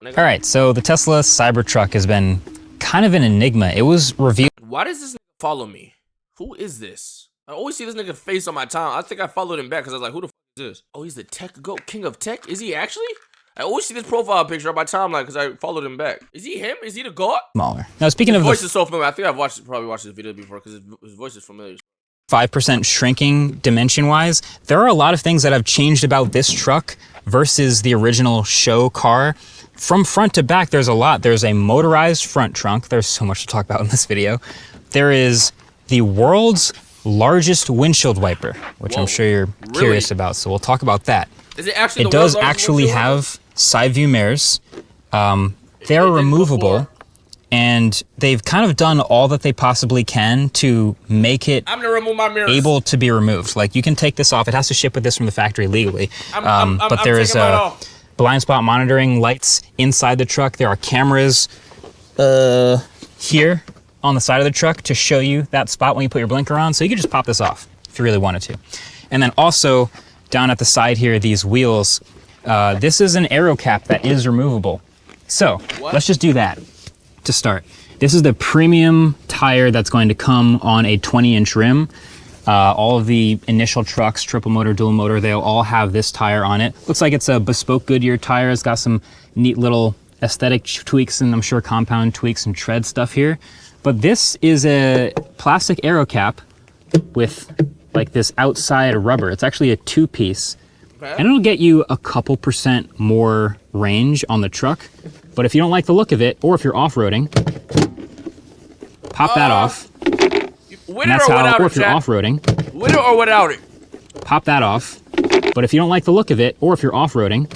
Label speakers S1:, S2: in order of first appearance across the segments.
S1: All right, so the Tesla Cybertruck has been kind of an enigma. It was revealed.
S2: Why does this nigga follow me? Who is this? I always see this nigga face on my time. I think I followed him back because I was like, who the fuck is this? Oh, he's the tech goat, king of tech? Is he actually? I always see this profile picture on my timeline because I followed him back. Is he him? Is he the god?
S1: Smaller. Now, speaking of
S2: his voice is so familiar. I think I've probably watched this video before because his voice is familiar.
S1: 5% shrinking dimension-wise, there are a lot of things that have changed about this truck versus the original show car. From front to back, there's a lot. There's a motorized front trunk. There's so much to talk about in this video. There is the world's largest windshield wiper, which I'm sure you're curious about, so we'll talk about that.
S2: Is it actually
S1: It does actually have side view mirrors. They're removable, and they've kind of done all that they possibly can to make it able to be removed. Like, you can take this off. It has to ship with this from the factory legally. But there's blind spot monitoring lights inside the truck. There are cameras here on the side of the truck to show you that spot when you put your blinker on. So you could just pop this off if you really wanted to. And then also down at the side here, these wheels, this is an aero cap that is removable. So let's just do that to start. This is the premium tire that's going to come on a 20-inch rim. All of the initial trucks, triple motor, dual motor, they'll all have this tire on it. Looks like it's a bespoke Goodyear tire. It's got some neat little aesthetic tweaks and I'm sure compound tweaks and tread stuff here. But this is a plastic aero cap with like this outside rubber. It's actually a two-piece. And it'll get you a couple % more range on the truck. But if you don't like the look of it, or if you're off-roading, pop that off.
S2: With it or without it,
S1: or if you're off-roading,
S2: with it or without it,
S1: pop that off. But if you don't like the look of it, or if you're off-roading,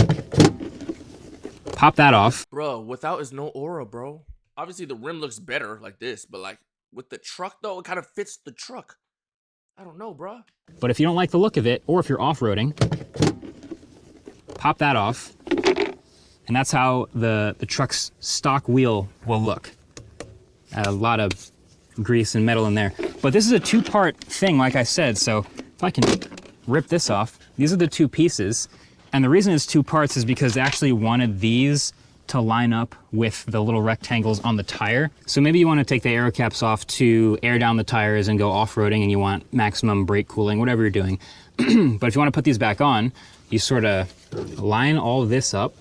S1: pop that off.
S2: Bro, without is no aura, bro. Obviously, the rim looks better like this, but like with the truck, though, it kind of fits the truck. I don't know, bro.
S1: But if you don't like the look of it, or if you're off-roading, pop that off. And that's how the truck's stock wheel will look. A lot of grease and metal in there. But this is a two-part thing, like I said, so if I can rip this off, these are the two pieces. And the reason it's two parts is because they actually wanted these to line up with the little rectangles on the tire. So maybe you want to take the aero caps off to air down the tires and go off-roading and you want maximum brake cooling, whatever you're doing. But if you want to put these back on, you sort of line all this up.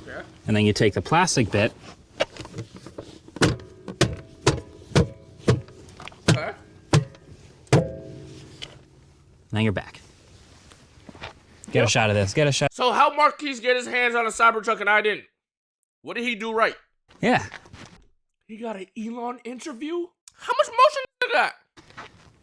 S1: Okay. And then you take the plastic bit.
S2: Okay.
S1: Now you're back. Get a shot of this. Get a shot.
S2: So how Marquise get his hands on a Cybertruck and I didn't? What did he do right?
S1: Yeah.
S2: He got an Elon interview? How much motion did that?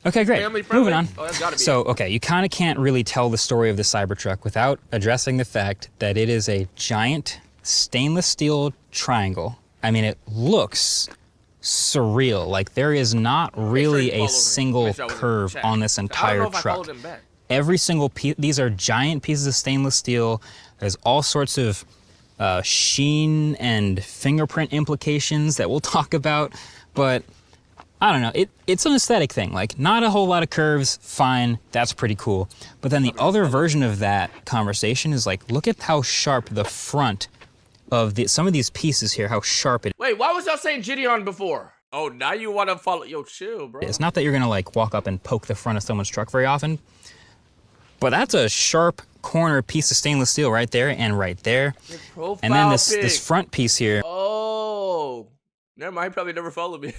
S1: Okay, great. Moving on.
S2: Oh, that's gotta be
S1: so, okay, you kind of can't really tell the story of the Cybertruck without addressing the fact that it is a giant stainless steel triangle. I mean, it looks surreal. Like, there is not really a single curve on this entire truck. Every single piece, these are giant pieces of stainless steel. There's all sorts of sheen and fingerprint implications that we'll talk about, but I don't know, it's an aesthetic thing. Like, not a whole lot of curves, fine, that's pretty cool. But then the other version of that conversation is like, look at how sharp the front of some of these pieces here, how sharp it is.
S2: Wait, why was y'all saying Gideon before? Oh, now you want to follow, yo, chill, bro.
S1: It's not that you're gonna like walk up and poke the front of someone's truck very often, but that's a sharp corner piece of stainless steel right there and right there. And then this front piece here.
S2: Oh, never mind. He probably never followed me.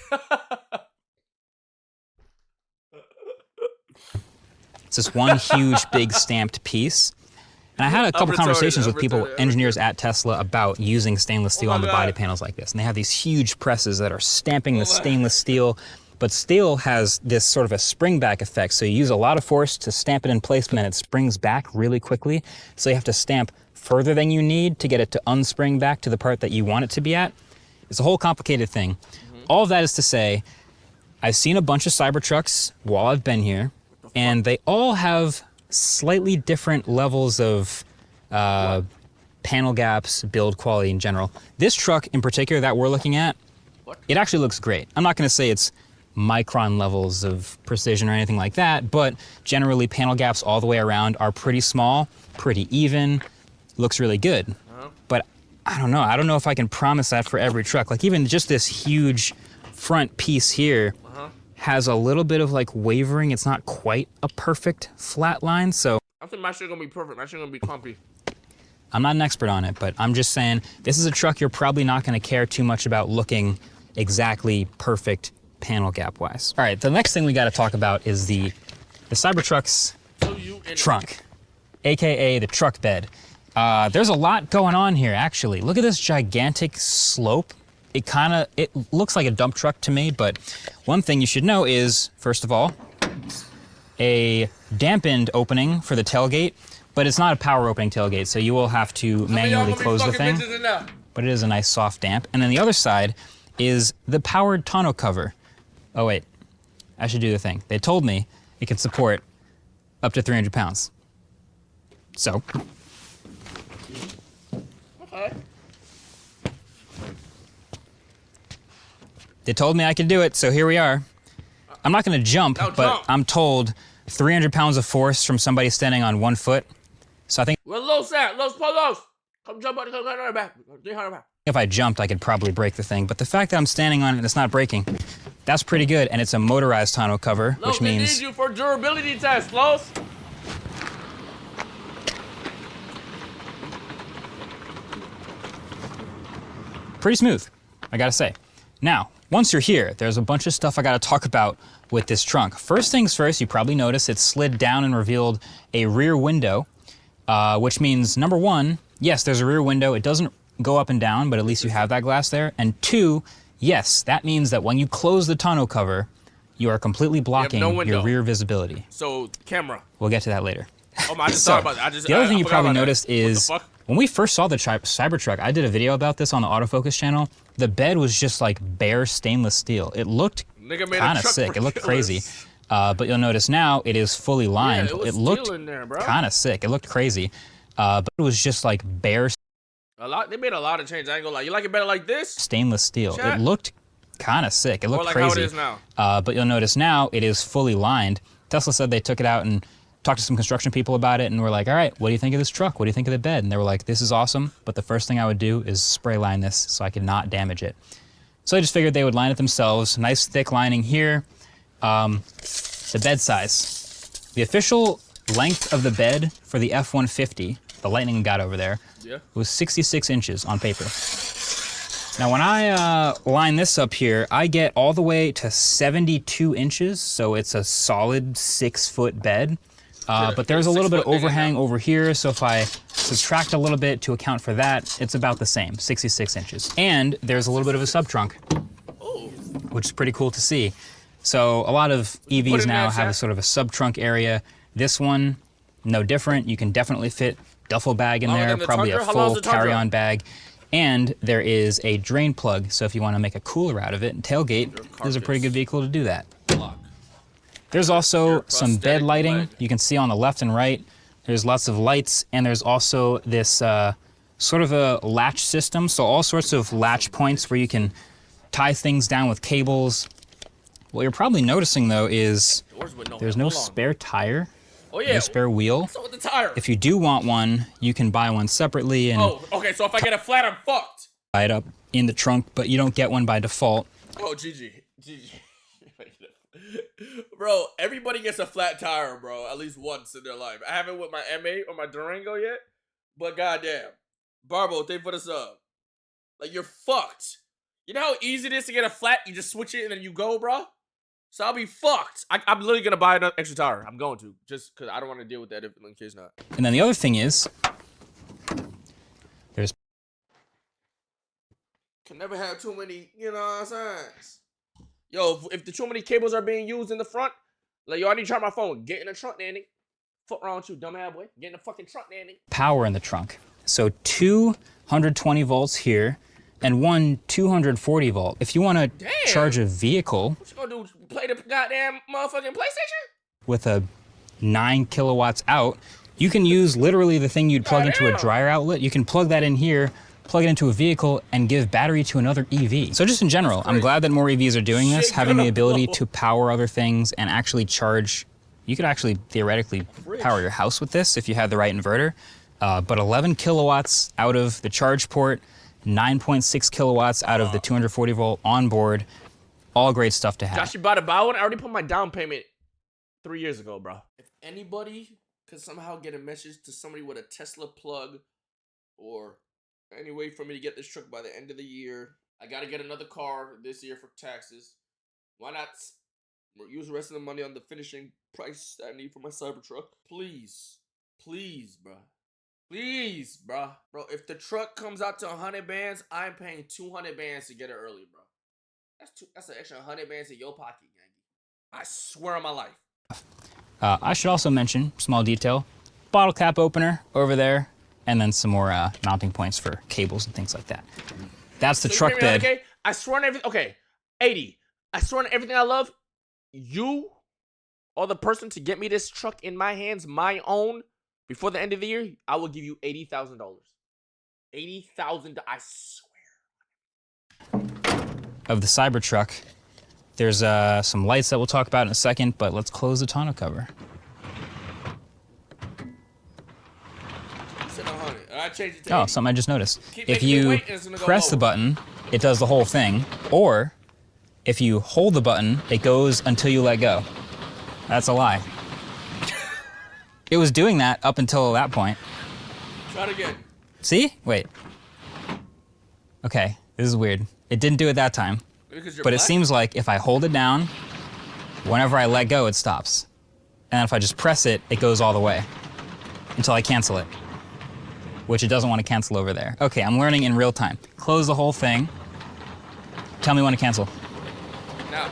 S1: It's this one huge, big stamped piece. And I had a couple conversations with people, engineers at Tesla, about using stainless steel on the body panels like this. And they have these huge presses that are stamping the stainless steel. But steel has this sort of a spring back effect. So you use a lot of force to stamp it in place, and then it springs back really quickly. So you have to stamp further than you need to get it to unspring back to the part that you want it to be at. It's a whole complicated thing. All of that is to say, I've seen a bunch of Cybertrucks while I've been here, and they all have slightly different levels of panel gaps, build quality in general. This truck in particular that we're looking at, it actually looks great. I'm not gonna say it's micron levels of precision or anything like that, but generally panel gaps all the way around are pretty small, pretty even. looks really good. But I don't know. I don't know if I can promise that for every truck. Like even just this huge front piece here has a little bit of like wavering. It's not quite a perfect flat line. So
S2: I think my shit gonna be perfect. My shit gonna be clumpy.
S1: I'm not an expert on it, but I'm just saying this is a truck you're probably not gonna care too much about looking exactly perfect panel gap wise. All right, the next thing we gotta talk about is the Cybertruck's trunk, AKA the truck bed. There's a lot going on here actually. Look at this gigantic slope. It looks like a dump truck to me, but one thing you should know is, first of all, a dampened opening for the tailgate, but it's not a power opening tailgate, so you will have to manually close the thing. But it is a nice soft damp. And then the other side is the powered tonneau cover. Oh wait, I should do the thing. They told me it could support up to 300 pounds. So. Okay. They told me I could do it, so here we are. I'm not gonna jump, but I'm told 300 pounds of force from somebody standing on 1 foot. So I think
S2: where Los at? Los Polos! Come jump on the back. 300 pounds.
S1: If I jumped, I could probably break the thing, but the fact that I'm standing on it and it's not breaking, that's pretty good, and it's a motorized tonneau cover, which means...
S2: Los, they need you for durability test, Los!
S1: Pretty smooth, I gotta say. Now, once you're here, there's a bunch of stuff I gotta talk about with this trunk. First things first, you probably noticed it slid down and revealed a rear window, which means, number one, yes, there's a rear window. It doesn't go up and down, but at least you have that glass there. And two, yes, that means that when you close the tonneau cover, you are completely blocking your rear visibility.
S2: So, camera.
S1: We'll get to that later.
S2: Oh, I just thought about that.
S1: The other thing you probably noticed is when we first saw the Cybertruck, I did a video about this on the autofocus channel. The bed was just like bare stainless steel. It looked kind of sick. It looked crazy. But you'll notice now it is fully lined.
S2: Yeah,
S1: it looked kind of sick. It looked crazy. But it was just like bare.
S2: They made a lot of changes. I ain't gonna lie. You like it better like this?
S1: Stainless steel. It looked kind of sick. It looked
S2: like
S1: crazy.
S2: How it is now.
S1: But you'll notice now it is fully lined. Tesla said they took it out and talked to some construction people about it, and we're like, all right, what do you think of this truck? What do you think of the bed? And they were like, this is awesome, but the first thing I would do is spray line this so I could not damage it. So I just figured they would line it themselves. Nice thick lining here. The bed size. The official length of the bed for the F-150, the Lightning got over there, was 66 inches on paper. Now when I line this up here, I get all the way to 72 inches, so it's a solid 6-foot bed. But there's a little bit of overhang over here, so if I subtract a little bit to account for that, it's about the same, 66 inches. And there's a little bit of a sub-trunk, which is pretty cool to see. So a lot of EVs now have a sort of a sub-trunk area. This one, no different. You can definitely fit duffel bag in there, probably a full carry-on bag. And there is a drain plug, so if you want to make a cooler out of it, and tailgate is a pretty good vehicle to do that. There's also some bed lighting. You can see on the left and right, there's lots of lights, and there's also this sort of a latch system. So all sorts of latch points where you can tie things down with cables. What you're probably noticing though is there's no spare tire, no spare wheel.
S2: What's up with the tire?
S1: If you do want one, you can buy one separately and
S2: okay, so if I get a flat, I'm fucked.
S1: Tie it up in the trunk, but you don't get one by default.
S2: Oh, GG. Bro, everybody gets a flat tire, bro, at least once in their life. I haven't with my M8 or my Durango yet, but goddamn. Barbo, thank you for the sub. Like, you're fucked. You know how easy it is to get a flat? You just switch it and then you go, bro? So I'll be fucked. I'm literally going to buy an extra tire. I'm going to, just because I don't want to deal with that in case not.
S1: And then the other thing is, there's...
S2: Can never have too many, you know what I'm saying? Yo, if the too many cables are being used in the front, like, yo, I need to charge my phone. Get in the trunk, Danny. Fuck wrong with you, dumbass boy. Get in the fucking trunk, Danny.
S1: Power in the trunk. So 220 volts here, and one 240 volt. If you want to charge a vehicle...
S2: What you gonna do, play the goddamn motherfucking PlayStation?
S1: With a 9 kilowatts out, you can use literally the thing you'd plug into a dryer outlet. You can plug that in here, plug it into a vehicle, and give battery to another EV. So just in general, I'm glad that more EVs are doing this, having the ability to power other things and actually charge. You could actually theoretically power your house with this if you had the right inverter. but 11 kilowatts out of the charge port, 9.6 kilowatts out of the 240 volt onboard. All great stuff to have.
S2: Josh, you about to buy one? I already put my down payment 3 years ago, bro. If anybody could somehow get a message to somebody with a Tesla plug or any way for me to get this truck by the end of the year, I got to get another car this year for taxes. Why not use the rest of the money on the finishing price that I need for my Cybertruck? Please. Please, bro. Please, bro. Bro, if the truck comes out to 100 bands, I'm paying 200 bands to get it early, bro. That's an extra 100 bands in your pocket, Gangy. I swear on my life.
S1: I should also mention, small detail, bottle cap opener over there, and then some more mounting points for cables and things like that. That's the truck bed.
S2: Okay? I swear on everything. Okay, 80. I swear on everything I love. You are the person to get me this truck in my hands, my own, before the end of the year. I will give you $80,000. $80,000. I swear.
S1: Of the Cybertruck, there's some lights that we'll talk about in a second, but let's close the tonneau cover.
S2: I changed it to 80.
S1: Oh, something I just noticed. If you press the button, it does the whole thing, or if you hold the button, it goes until you let go. That's a lie. It was doing that up until that point.
S2: Try it again.
S1: See? Wait. Okay, this is weird. It didn't do it that time. But it seems like if I hold it down, whenever I let go, it stops. And if I just press it, it goes all the way until I cancel it, which it doesn't want to cancel over there. Okay, I'm learning in real time. Close the whole thing. Tell me when to cancel.
S2: Now.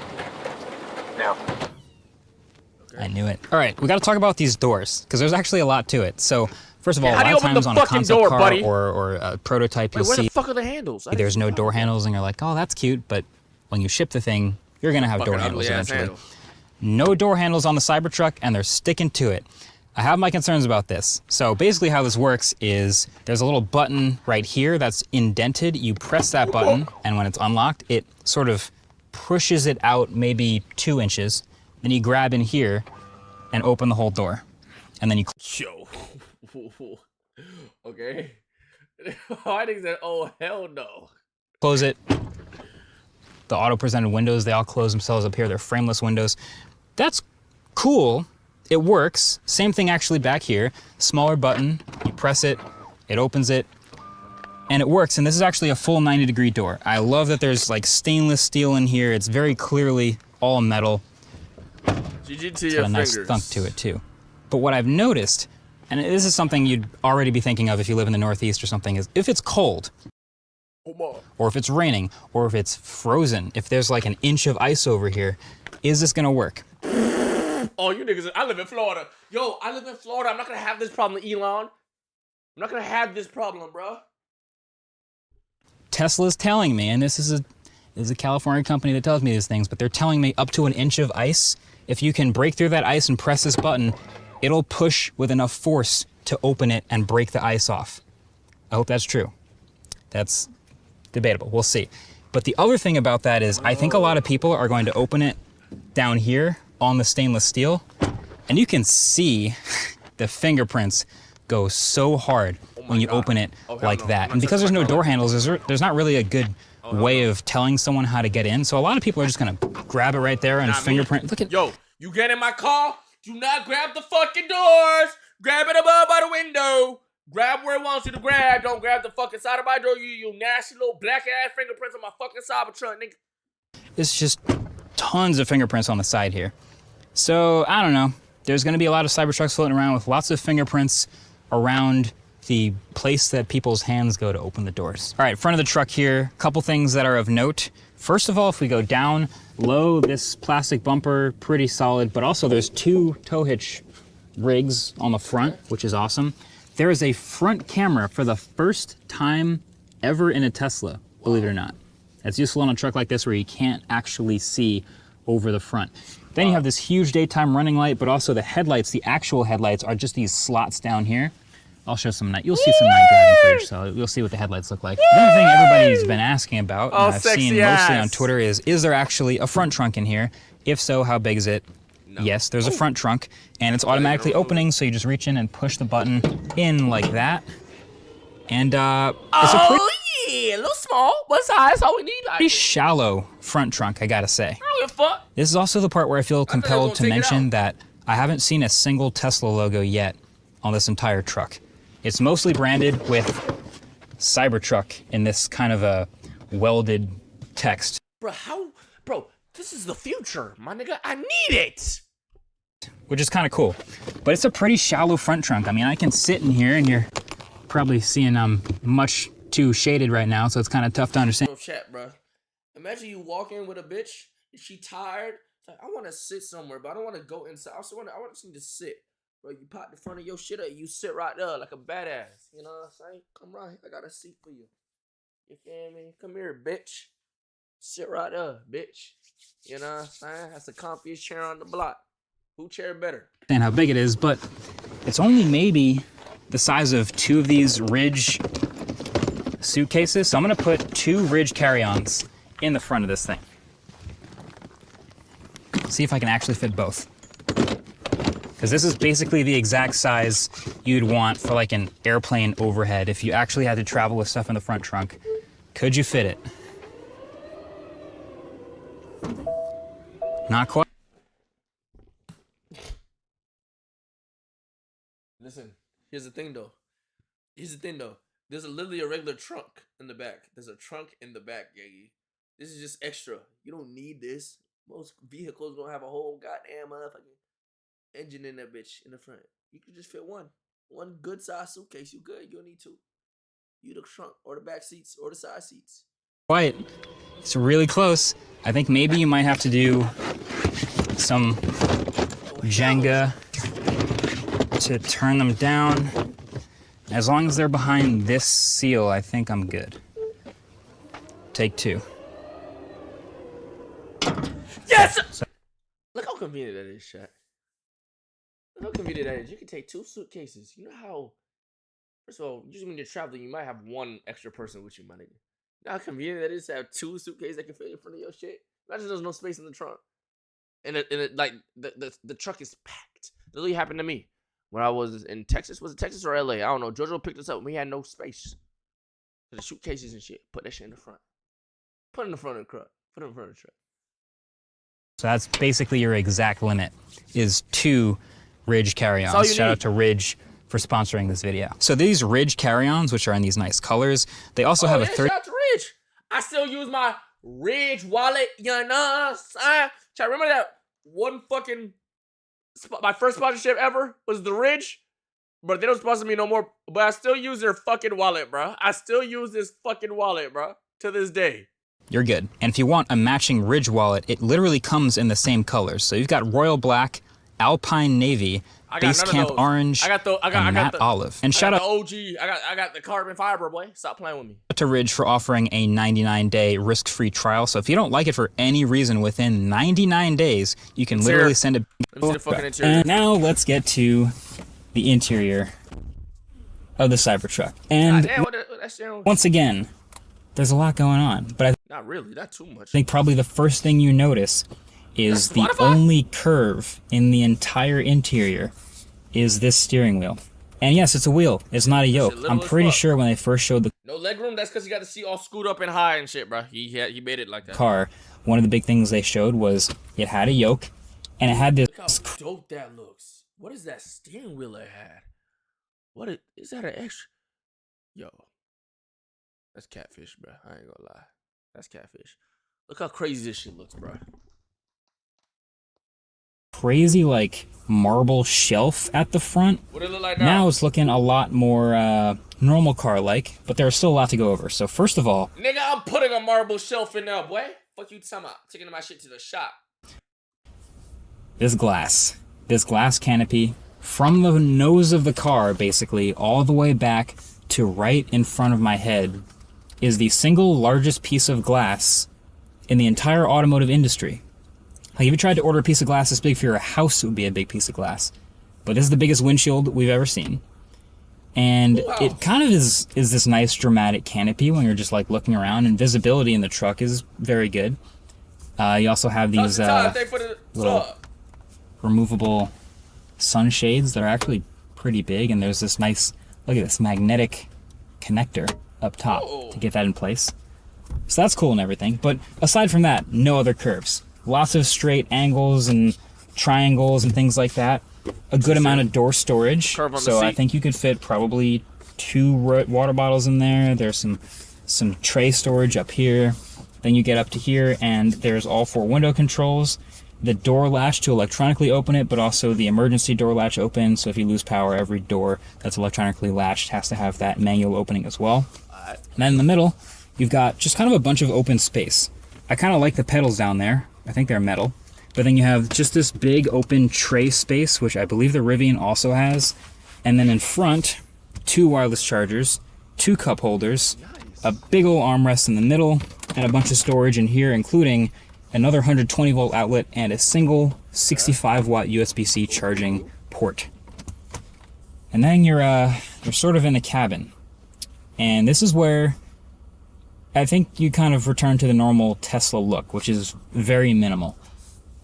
S1: I knew it. All right, we got to talk about these doors because there's actually a lot to it. So first of all, a lot of times on a concept car or a prototype, you'll see
S2: where the fuck are the handles?
S1: There's no door handles, and you're like, oh, that's cute. But when you ship the thing, you're gonna have door handles eventually. No door handles on the Cybertruck, and they're sticking to it. I have my concerns about this. So basically how this works is there's a little button right here that's indented. You press that button, and when it's unlocked, it sort of pushes it out maybe 2 inches. Then you grab in here and open the whole door. And then you...
S2: Yo. Okay. I think that, oh, hell no.
S1: Close it. The auto-presented windows, they all close themselves up here. They're frameless windows. That's cool. It works. Same thing actually back here. Smaller button. You press it. It opens it. And it works. And this is actually a full 90-degree door. I love that there's like stainless steel in here. It's very clearly all metal.
S2: GG to
S1: it's
S2: your
S1: got a nice
S2: fingers.
S1: thunk to it too. But what I've noticed, and this is something you'd already be thinking of if you live in the Northeast or something, is if it's cold, or if it's raining, or if it's frozen, if there's like an inch of ice over here, is this gonna work?
S2: Oh, you niggas, I live in Florida. Yo, I live in Florida. I'm not gonna have this problem, Elon. I'm not gonna have this problem, bro.
S1: Tesla's telling me, and this is a California company that tells me these things, but they're telling me up to an inch of ice, if you can break through that ice and press this button, it'll push with enough force to open it and break the ice off. I hope that's true. That's debatable, we'll see. But the other thing about that is I think a lot of people are going to open it down here on the stainless steel, and you can see the fingerprints go so hard when you open it like that. And because there's no door handles, there's not really a good way of telling someone how to get in. So a lot of people are just gonna grab it right there and fingerprint. Look at,
S2: yo, you get in my car, do not grab the fucking doors. Grab it above by the window. Grab where it wants you to grab. Don't grab the fucking side of my door. You nasty little black ass fingerprints on my fucking Cybertruck, nigga.
S1: It's just tons of fingerprints on the side here. So I don't know. There's gonna be a lot of Cybertrucks floating around with lots of fingerprints around the place that people's hands go to open the doors. All right, front of the truck here, a couple things that are of note. First of all, if we go down low, this plastic bumper, pretty solid, but also there's 2 tow hitch rigs on the front, which is awesome. There is a front camera for the first time ever in a Tesla, believe it or not. That's useful on a truck like this where you can't actually see over the front. Then you have this huge daytime running light, but also the headlights, the actual headlights are just these slots down here. I'll show some night. You'll see some night driving footage, so you'll see what the headlights look like. The other thing everybody's been asking about, and I've seen mostly on Twitter, is there actually a front trunk in here? If so, how big is it? Yes, there's a front trunk, and it's automatically opening, so you just reach in and push the button in like that. And it's a
S2: yeah, a little small, but size, all we need.
S1: pretty shallow front trunk, I gotta say.
S2: I don't give a fuck.
S1: This is also the part where I feel compelled to mention that I haven't seen a single Tesla logo yet on this entire truck. It's mostly branded with Cybertruck in this kind of a welded text.
S2: Bro, this is the future, my nigga. I need it.
S1: Which is kind of cool. But it's a pretty shallow front trunk. I mean, I can sit in here, and you're probably seeing I'm much too shaded right now, so it's kind of tough to understand.
S2: Chat, bro. Imagine you walk in with a bitch, and she tired. It's like, I want to sit somewhere, but I don't want to go inside. I want to just sit. Bro, you pop the front of your shit up, you sit right there like a badass. You know what I'm saying? Come right, I got a seat for you. You feel me? Come here, bitch. Sit right there, bitch. You know what I'm saying? That's the comfiest chair on the block. Who chair better?
S1: And how big it is, but it's only maybe the size of 2 of these Ridge suitcases. So I'm gonna put 2 Ridge carry-ons in the front of this thing. See if I can actually fit both. Because this is basically the exact size you'd want for like an airplane overhead if you actually had to travel with stuff in the front trunk. Could you fit it? Not quite.
S2: Listen, here's the thing though. There's literally a regular trunk in the back. There's a trunk in the back, Yagi. This is just extra. You don't need this. Most vehicles don't have a whole goddamn motherfucking engine in that bitch in the front. You can just fit one. One good size suitcase. You good. You don't need 2. You the trunk or the back seats or the side seats.
S1: Quite. It's really close. I think maybe you might have to do some Jenga to turn them down. As long as they're behind this seal, I think I'm good. Take 2.
S2: Yes! So, look how convenient that is, Shaq. Look how convenient that is. You can take 2 suitcases. You know how, first of all, usually when you're traveling, you might have one extra person with you, my nigga. You know how convenient that is to have 2 suitcases that can fit in front of your shit? Imagine there's no space in the trunk. And like the truck is packed. It literally happened to me when I was in Texas. Was it Texas or LA? I don't know. Jojo picked us up and we had no space for the suitcases and shit. Put that shit in the front. Put it in the front of the truck. Put it in front of the truck.
S1: So that's basically your exact limit, is 2 Ridge carry-ons. Shout out to Ridge for sponsoring this video. So these Ridge carry-ons, which are in these nice colors, they also have a
S2: shout out to Ridge. I still use my Ridge wallet. You know what I'm saying? Remember that one fucking, my first sponsorship ever was the Ridge? But they don't sponsor me no more. But I still use their fucking wallet, bro. I still use this fucking wallet, bro, to this day.
S1: You're good. And if you want a matching Ridge wallet, it literally comes in the same colors. So you've got royal black, alpine navy, base camp orange, and matte olive. And shout out
S2: to OG. I got the carbon fiber, boy. Stop playing with me.
S1: To Ridge for offering a 99-day risk-free trial. So if you don't like it for any reason within 99 days, you can literally send it.
S2: Let me see the fucking interior.
S1: And now let's get to the interior of the Cybertruck. And once again, there's a lot going on, but
S2: not really, not too much.
S1: I think probably the first thing you notice is the only curve in the entire interior is this steering wheel. And yes, it's a wheel. It's not a yoke. I'm pretty sure when they first showed the
S2: no legroom, that's because you got the seat all screwed up and high and shit, bro. He made it like that.
S1: Car. One of the big things they showed was it had a yoke, and it had this.
S2: Look how dope that looks. What is that steering wheel it had? What is that an extra? Yo, that's catfish, bro. I ain't gonna lie. That's catfish. Look how crazy this shit looks, bro.
S1: Crazy, like, marble shelf at the front.
S2: What it look like now?
S1: Now it's looking a lot more normal car-like, but there's still a lot to go over. So first of all,
S2: nigga, I'm putting a marble shelf in there, boy. Fuck you talking about? Taking my shit to the shop.
S1: This glass canopy, from the nose of the car, basically, all the way back to right in front of my head, is the single largest piece of glass in the entire automotive industry. Like, if you tried to order a piece of glass this big for your house, it would be a big piece of glass. But this is the biggest windshield we've ever seen. And it kind of is this nice dramatic canopy when you're just like looking around, and visibility in the truck is very good. You also have these little removable sunshades that are actually pretty big, and there's this nice, look at this magnetic connector up top to get that in place. So that's cool and everything, but aside from that, no other curves. Lots of straight angles and triangles and things like that. A good amount of door storage, so I think you could fit probably 2 water bottles in there. There's some tray storage up here. Then you get up to here, and there's all 4 window controls. The door latch to electronically open it, but also the emergency door latch open, so if you lose power, every door that's electronically latched has to have that manual opening as well. And then in the middle, you've got just kind of a bunch of open space. I kind of like the pedals down there. I think they're metal. But then you have just this big open tray space, which I believe the Rivian also has. And then in front, 2 wireless chargers, 2 cup holders, a big old armrest in the middle, and a bunch of storage in here, including another 120 volt outlet and a single 65 watt USB-C charging port. And then you're sort of in the cabin. And this is where I think you kind of return to the normal Tesla look, which is very minimal.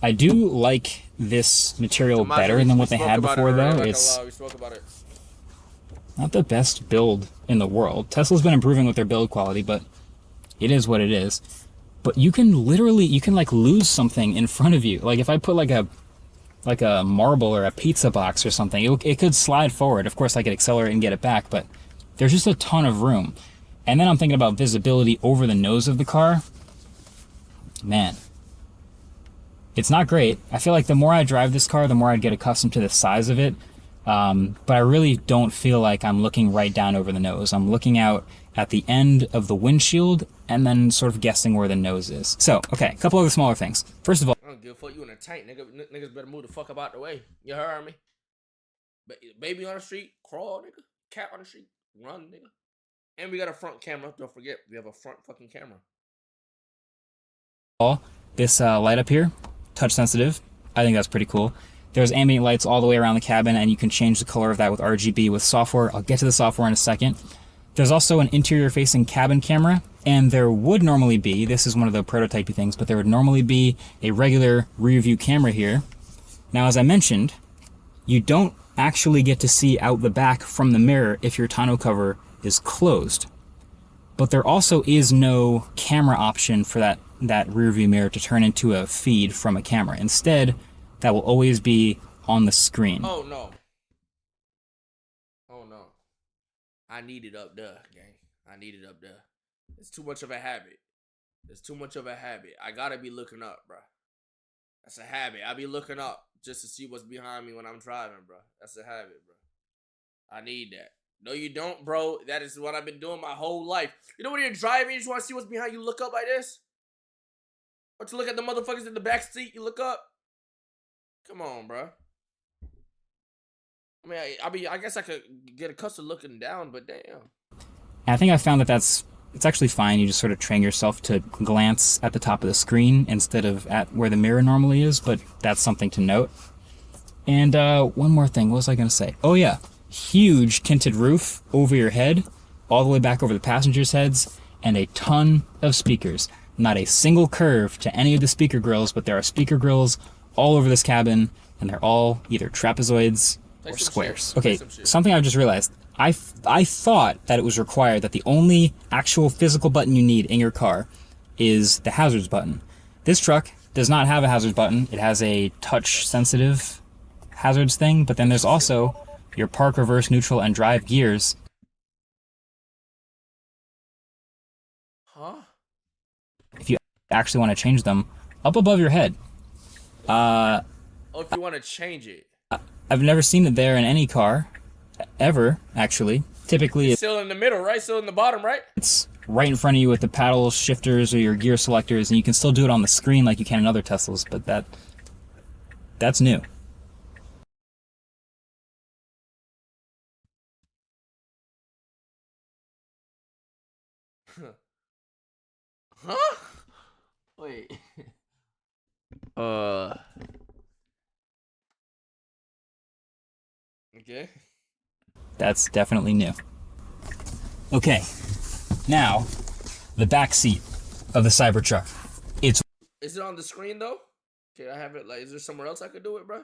S1: I do like this material better than what they had before, though. It's not the best build in the world. Tesla's been improving with their build quality, but it is what it is. But you can like lose something in front of you. Like if I put like a marble or a pizza box or something, it could slide forward. Of course, I could accelerate and get it back, but there's just a ton of room. And then I'm thinking about visibility over the nose of the car. Man, it's not great. I feel like the more I drive this car, the more I'd get accustomed to the size of it. But I really don't feel like I'm looking right down over the nose. I'm looking out at the end of the windshield and then sort of guessing where the nose is. So, okay, a couple other smaller things. First of all,
S2: I don't give a fuck. You in a tank, nigga. Niggas better move the fuck up out the way. You heard me? Baby on the street, crawl, nigga. Cat on the street, run, nigga. And we got a front camera. Don't forget, we have a front fucking camera.
S1: This light up here, touch sensitive. I think that's pretty cool. There's ambient lights all the way around the cabin, and you can change the color of that with RGB with software. I'll get to the software in a second. There's also an interior-facing cabin camera, and there would normally be, this is one of the prototypey things, but there would normally be a regular rear view camera here. Now, as I mentioned, you don't actually get to see out the back from the mirror if your tonneau cover is closed. But there also is no camera option for that rear view mirror to turn into a feed from a camera. Instead, that will always be on the screen.
S2: Oh no. Oh no. I need it up there, gang. I need it up there. It's too much of a habit. It's too much of a habit. I gotta be looking up, bro. That's a habit. I be looking up just to see what's behind me when I'm driving, bro. That's a habit, bro. I need that. No, you don't, bro. That is what I've been doing my whole life. You know when you're driving, you just want to see what's behind you, look up like this? Or to look at the motherfuckers in the back seat, you look up? Come on, bro. I mean, I guess I could get accustomed to looking down, but damn.
S1: I think I found that it's actually fine. You just sort of train yourself to glance at the top of the screen instead of at where the mirror normally is, but that's something to note. And one more thing, what was I going to say? Oh yeah, huge tinted roof over your head, all the way back over the passengers' heads, and a ton of speakers. Not a single curve to any of the speaker grills, but there are speaker grills all over this cabin, and they're all either trapezoids or squares. Okay, something I've just realized. I thought that it was required that the only actual physical button you need in your car is the hazards button. This truck does not have a hazards button. It has a touch-sensitive hazards thing, but then there's also your park, reverse, neutral, and drive gears.
S2: Huh?
S1: If you actually want to change them, up above your head.
S2: Oh, if you want to change it.
S1: I've never seen it there in any car, ever, actually. Typically,
S2: it's still in the middle, right? Still in the bottom, right?
S1: It's right in front of you with the paddle shifters or your gear selectors, and you can still do it on the screen like you can in other Teslas, but that's new.
S2: Huh? Wait. Okay.
S1: That's definitely new. Okay, now the back seat of the Cybertruck.
S2: Is it on the screen though? Okay, I have it. Like, is there somewhere else I could do it, bro?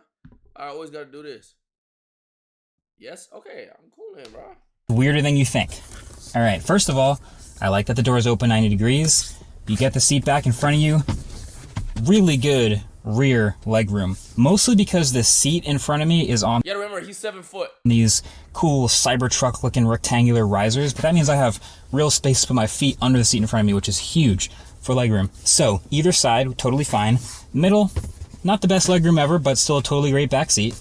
S2: I always gotta do this. Yes? Okay, I'm cool then, bro.
S1: Weirder than you think. All right, first of all, I like that the doors open 90 degrees. You get the seat back in front of you. Really good rear legroom. Mostly because the seat in front of me is on
S2: You gotta remember, he's 7 foot.
S1: these cool Cybertruck looking rectangular risers, but that means I have real space to put my feet under the seat in front of me, which is huge for legroom. So either side, totally fine. Middle, not the best legroom ever, but still a totally great back seat.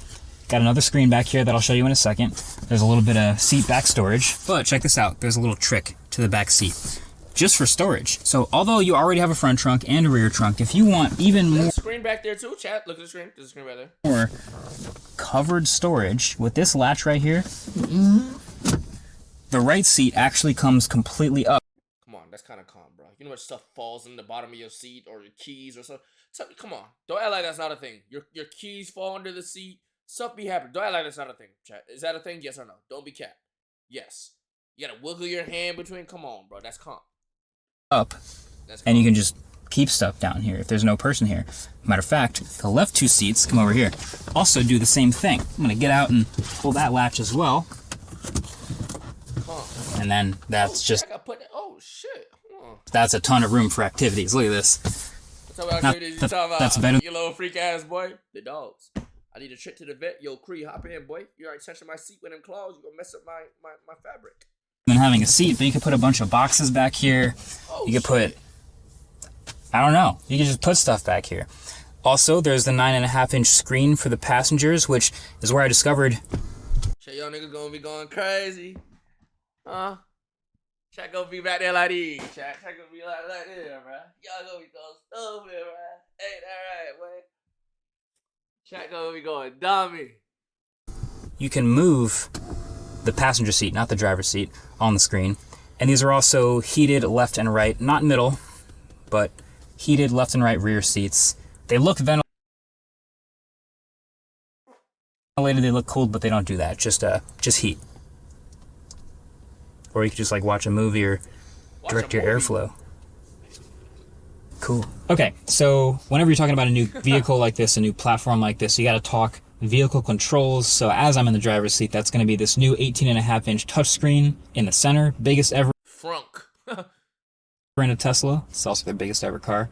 S1: Got another screen back here that I'll show you in a second. There's a little bit of seat back storage, but check this out. There's a little trick to the back seat, just for storage. So although you already have a front trunk and a rear trunk, if you want even more
S2: Screen back there too, chat. Look at the screen. There's a screen back there.
S1: more covered storage with this latch right here, the right seat actually comes completely up.
S2: Come on, that's kind of calm, bro. You know what stuff falls in the bottom of your seat or your keys or something? Come on, don't act like that's not a thing. Your keys fall under the seat. Stuff be happening. Don't act like that's not a thing, chat. Is that a thing? Yes or no? Don't be cat. Yes. You gotta wiggle your hand between. Come on, bro. That's calm.
S1: Up, and you can just keep stuff down here if there's no person here. Matter of fact, the left two seats, come over here, also do the same thing. I'm gonna get out and pull that latch as well. And then that's just,
S2: Oh shit.
S1: that's a ton of room for activities. Look at this.
S2: That's what activities you talking about.
S1: That's better.
S2: You little freak ass boy. The dogs. I need a trip to the vet. Yo, Cree, hop in, boy. You already touching my seat with them claws. You gonna mess up my fabric.
S1: Than having a seat, but you could put a bunch of boxes back here. You could put, I don't know, you could just put stuff back here. Also, there's the 9.5-inch screen for the passengers, which is where I discovered.
S2: Shit, y'all niggas gonna be going crazy. Huh? Chat gonna be back there like these. Chat gonna be like this, bro. Y'all gonna be going stupid, bro. Ain't that right, boy? Chat gonna be going dummy.
S1: You can move the passenger seat, not the driver's seat, on the screen. And these are also heated left and right, not middle, but heated left and right rear seats. They look ventilated, they look cooled, but they don't do that. Just heat. Or you could just like watch a movie or direct your airflow. Cool. Okay, so whenever you're talking about a new vehicle like this, a new platform like this, you gotta talk vehicle controls. So as I'm in the driver's seat, that's going to be this new 18.5-inch touchscreen in the center, biggest ever
S2: Frunk.
S1: in a Tesla. It's also their biggest ever car.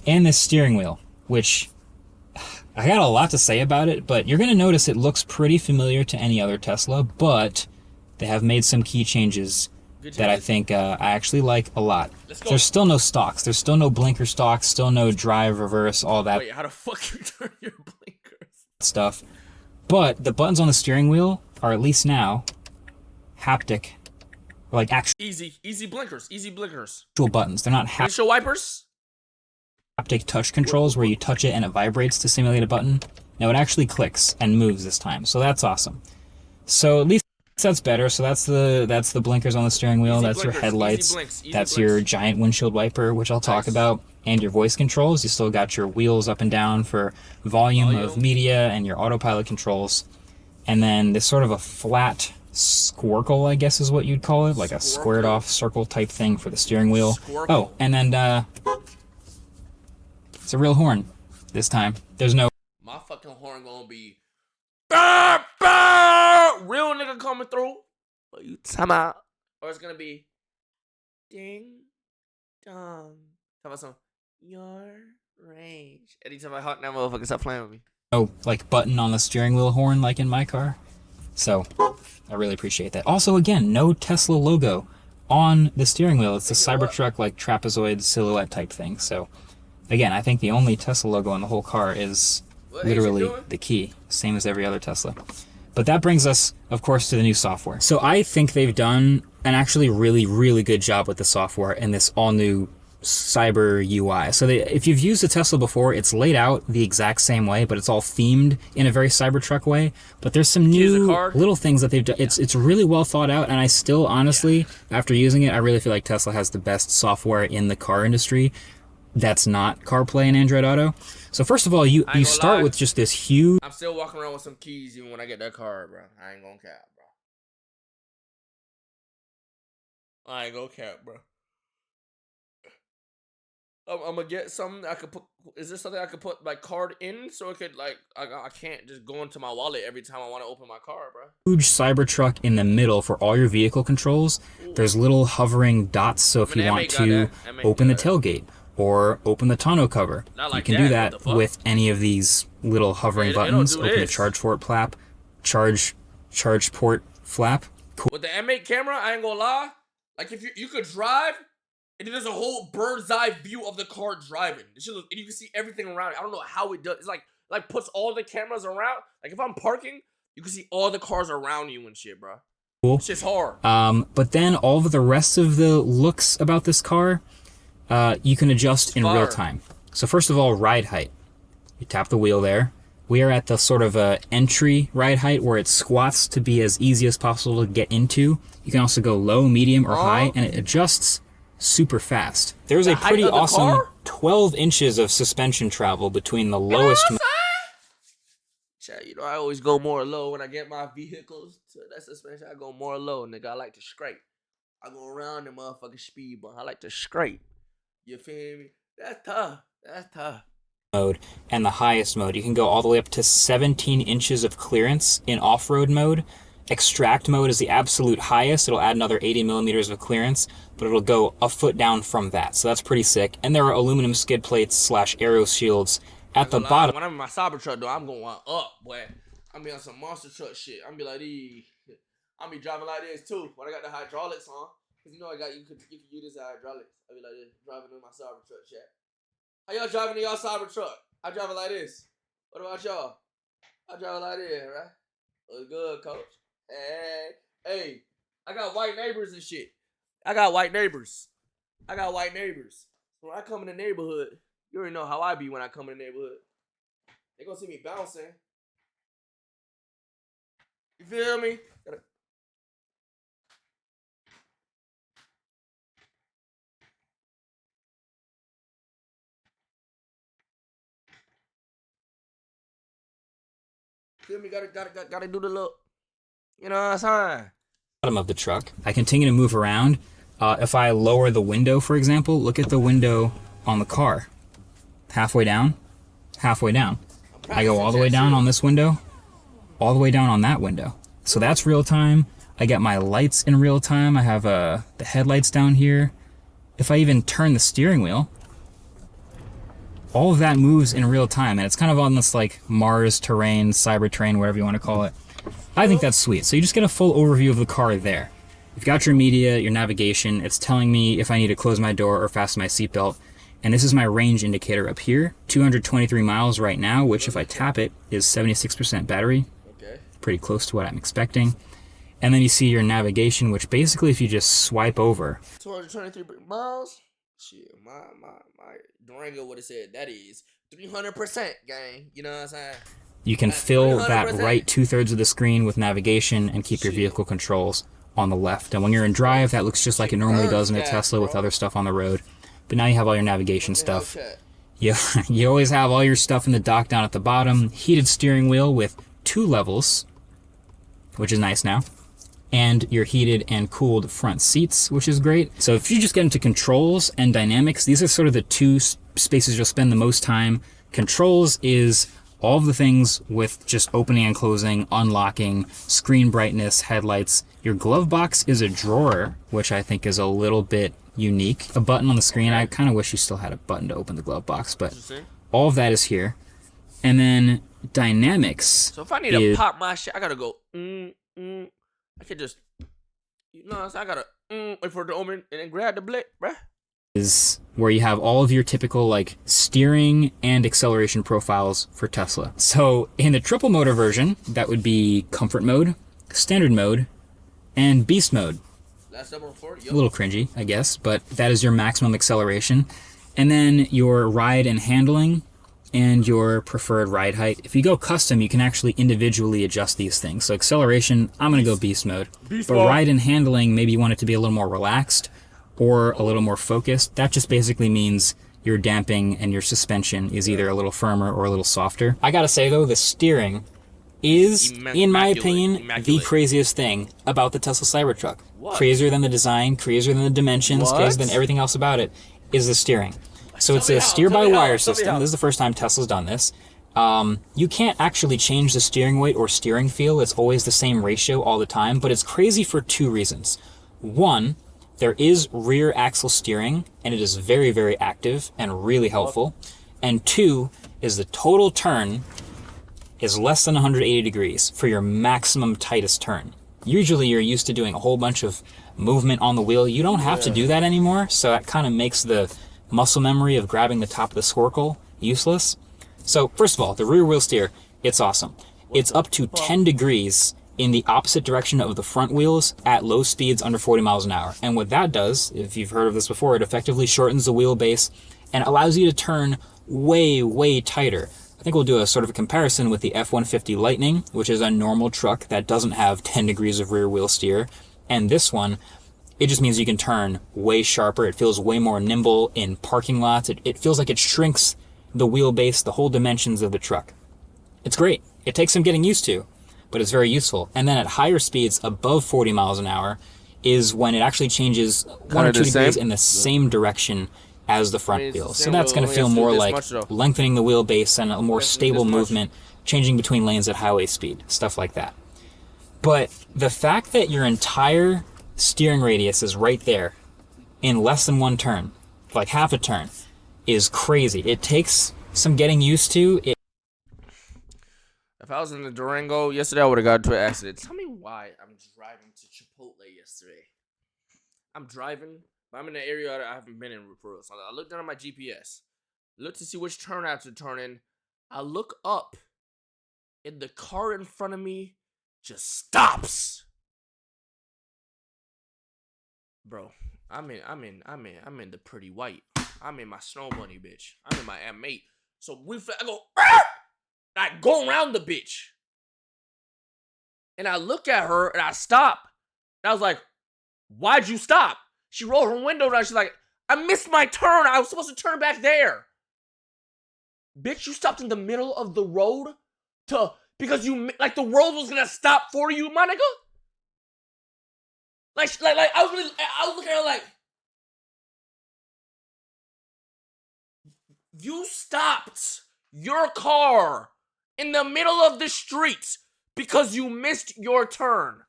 S1: And this steering wheel, which I got a lot to say about it, but you're going to notice it looks pretty familiar to any other Tesla, but they have made some key changes that I think I actually like a lot. There's still no stocks. There's still no blinker stocks, still no drive, reverse, all that.
S2: Wait, how the fuck you turn your blinkers?
S1: Stuff. But the buttons on the steering wheel are, at least now, haptic. Like actual
S2: Easy blinkers. Easy blinkers.
S1: buttons. They're not
S2: Windshield wipers?
S1: haptic touch controls where you touch it and it vibrates to simulate a button. Now it actually clicks and moves this time. So that's awesome. So at least that's better. So that's the blinkers on the steering wheel. That's your headlights. That's your giant windshield wiper, which I'll talk about. And your voice controls. You still got your wheels up and down for volume of media and your autopilot controls. And then this sort of a flat squircle, I guess is what you'd call it. Like a squared off circle type thing for the steering wheel. Oh, and then it's a real horn this time. There's no...
S2: My fucking horn gonna be... Bah, bah! Real nigga coming through. But you time out. Or it's gonna be... Ding. Dong. Talk about some... Your range. Anytime I hawk that motherfucker, stop playing with me.
S1: No, like, button on the steering wheel horn like in my car. So, I really appreciate that. Also, again, no Tesla logo on the steering wheel. It's a Cybertruck, like, trapezoid silhouette type thing. So, again, I think the only Tesla logo on the whole car is literally the key. Same as every other Tesla. But that brings us, of course, to the new software. So I think they've done an actually really, really good job with the software in this all-new Cyber UI. So if you've used a Tesla before, it's laid out the exact same way, but it's all themed in a very Cybertruck way. But there's some new little things that they've done. It's really well thought out, and I still, honestly, after using it, I really feel like Tesla has the best software in the car industry that's not CarPlay and Android Auto. So first of all, you start with just this huge...
S2: I'm still walking around with some keys even when I get that car, bro. I ain't gonna cap, bro. I ain't gonna cap, bro. I'm gonna get something I could put. Is there something I could put my card in so it could like I can't just go into my wallet every time I want to open my car, bro.
S1: Huge Cybertruck in the middle for all your vehicle controls. There's little hovering dots, so if you want to open the tailgate or open the tonneau cover, you can do that with any of these little hovering buttons. Open the charge port flap, charge port flap. Cool.
S2: With the M8 camera, I ain't gonna lie. Like if you could drive, and there's a whole bird's eye view of the car driving. And you can see everything around it. I don't know how it does. It's like puts all the cameras around. Like if I'm parking, you can see all the cars around you and shit, bro.
S1: Cool.
S2: It's just hard.
S1: But then all of the rest of the looks about this car, you can adjust in real time. So first of all, ride height. You tap the wheel there. We are at the sort of entry ride height where it squats to be as easy as possible to get into. You can also go low, medium, or high, and it adjusts super fast. There's a pretty awesome 12 inches of suspension travel between the lowest.
S2: You know, I always go more low when I get my vehicles to that suspension. I go more low, nigga. I like to scrape. I go around the motherfucking speed bump. I like to scrape. You feel me? That's tough. That's tough.
S1: Mode and the highest mode. You can go all the way up to 17 inches of clearance in off-road mode. Extract mode is the absolute highest. It'll add another 80 millimeters of clearance, but it'll go a foot down from that. So that's pretty sick. And there are aluminum skid plates / aero shields at the bottom.
S2: When I'm in my Cybertruck, though, I'm going up, boy. I'm be on some monster truck shit. I'm be like, I'm be driving like this too. When I got the hydraulics on, cause you know you could use this hydraulics. I be like this, driving in my Cybertruck shit. How y'all driving in y'all Cybertruck? I drive it like this. What about y'all? I drive it like this, right? What's good, coach? Hey, I got white neighbors and shit. I got white neighbors. When I come in the neighborhood, you already know how I be when I come in the neighborhood. They gonna see me bouncing. You feel me? Feel me? Gotta do the look. You know what I'm saying?
S1: Bottom of the truck. I continue to move around. If I lower the window, for example, look at the window on the car. Halfway down. I go all the way down on this window, all the way down on that window. So that's real time. I get my lights in real time. I have the headlights down here. If I even turn the steering wheel, all of that moves in real time, and it's kind of on this like Mars terrain, cyber terrain, whatever you want to call it. I think that's sweet. So you just get a full overview of the car there. You've got your media, your navigation. It's telling me if I need to close my door or fasten my seatbelt. And this is my range indicator up here. 223 miles right now, which if I tap it is 76% battery.
S2: Okay.
S1: Pretty close to what I'm expecting. And then you see your navigation, which basically if you just swipe over.
S2: 223 miles? Shit, my Durango would have said that is 300%, gang. You know what I'm saying?
S1: You can fill that right 2/3 of the screen with navigation and keep your vehicle controls on the left. And when you're in drive, that looks just like it normally does in a Tesla with other stuff on the road. But now you have all your navigation stuff. You always have all your stuff in the dock down at the bottom. Heated steering wheel with 2 levels, which is nice now. And your heated and cooled front seats, which is great. So if you just get into controls and dynamics, these are sort of the 2 spaces you'll spend the most time. Controls is all of the things with just opening and closing, unlocking, screen brightness, headlights. Your glove box is a drawer, which I think is a little bit unique. A button on the screen. I kind of wish you still had a button to open the glove box, but all of that is here. And then dynamics.
S2: So if I need to pop my shit, I gotta go. I could just, you know, I gotta wait for it to open and then grab the blick, bruh.
S1: Is where you have all of your typical like steering and acceleration profiles for Tesla. So in the triple motor version, that would be comfort mode, standard mode, and beast mode.
S2: That's number 4.
S1: A little cringy, I guess, but that is your maximum acceleration. And then your ride and handling and your preferred ride height. If you go custom, you can actually individually adjust these things. So acceleration, I'm gonna go beast mode. But ride and handling, maybe you want it to be a little more relaxed or a little more focused. That just basically means your damping and your suspension is either a little firmer or a little softer. I gotta say though, the steering is, in my opinion, the craziest thing about the Tesla Cybertruck. Crazier than the design, crazier than the dimensions, crazier than everything else about it, is the steering. So it's a steer-by-wire system. This is the first time Tesla's done this. You can't actually change the steering weight or steering feel. It's always the same ratio all the time, but it's crazy for two reasons. One, there is rear axle steering, and it is very, very active and really helpful. And two, is the total turn is less than 180 degrees for your maximum tightest turn. Usually you're used to doing a whole bunch of movement on the wheel. You don't have to do that anymore, so that kind of makes the muscle memory of grabbing the top of the snorkel useless. So first of all, the rear wheel steer, it's awesome. It's up to 10 degrees in the opposite direction of the front wheels at low speeds under 40 miles an hour. And what that does, if you've heard of this before, it effectively shortens the wheelbase and allows you to turn way, way tighter. I think we'll do a sort of a comparison with the F-150 Lightning, which is a normal truck that doesn't have 10 degrees of rear wheel steer. And this one, it just means you can turn way sharper. It feels way more nimble in parking lots. It feels like it shrinks the wheelbase, the whole dimensions of the truck. It's great. It takes some getting used to, but it's very useful. And then at higher speeds above 40 miles an hour is when it actually changes 1 or 2 degrees in the same direction as the front wheel. So that's going to feel more like lengthening the wheelbase and a more stable movement, changing between lanes at highway speed, stuff like that. But the fact that your entire steering radius is right there in less than one turn, like half a turn, is crazy. It takes some getting used to.
S2: If I was in the Durango yesterday, I would have got into an accident. Tell me why I'm driving to Chipotle yesterday. I'm driving, but I'm in an area I haven't been in for real. So I look down at my GPS, look to see which turn I have to turn in. I look up, and the car in front of me just stops. Bro, I'm in the pretty white. I'm in my snow bunny, bitch. I'm in my M8. So I go, Arr! I go around the bitch. And I look at her and I stop. And I was like, why'd you stop? She rolled her window down. She's like, I missed my turn. I was supposed to turn back there. Bitch, you stopped in the middle of the road because you, like, the road was gonna stop for you, my nigga. Like I was looking at her like, you stopped your car in the middle of the street because you missed your turn.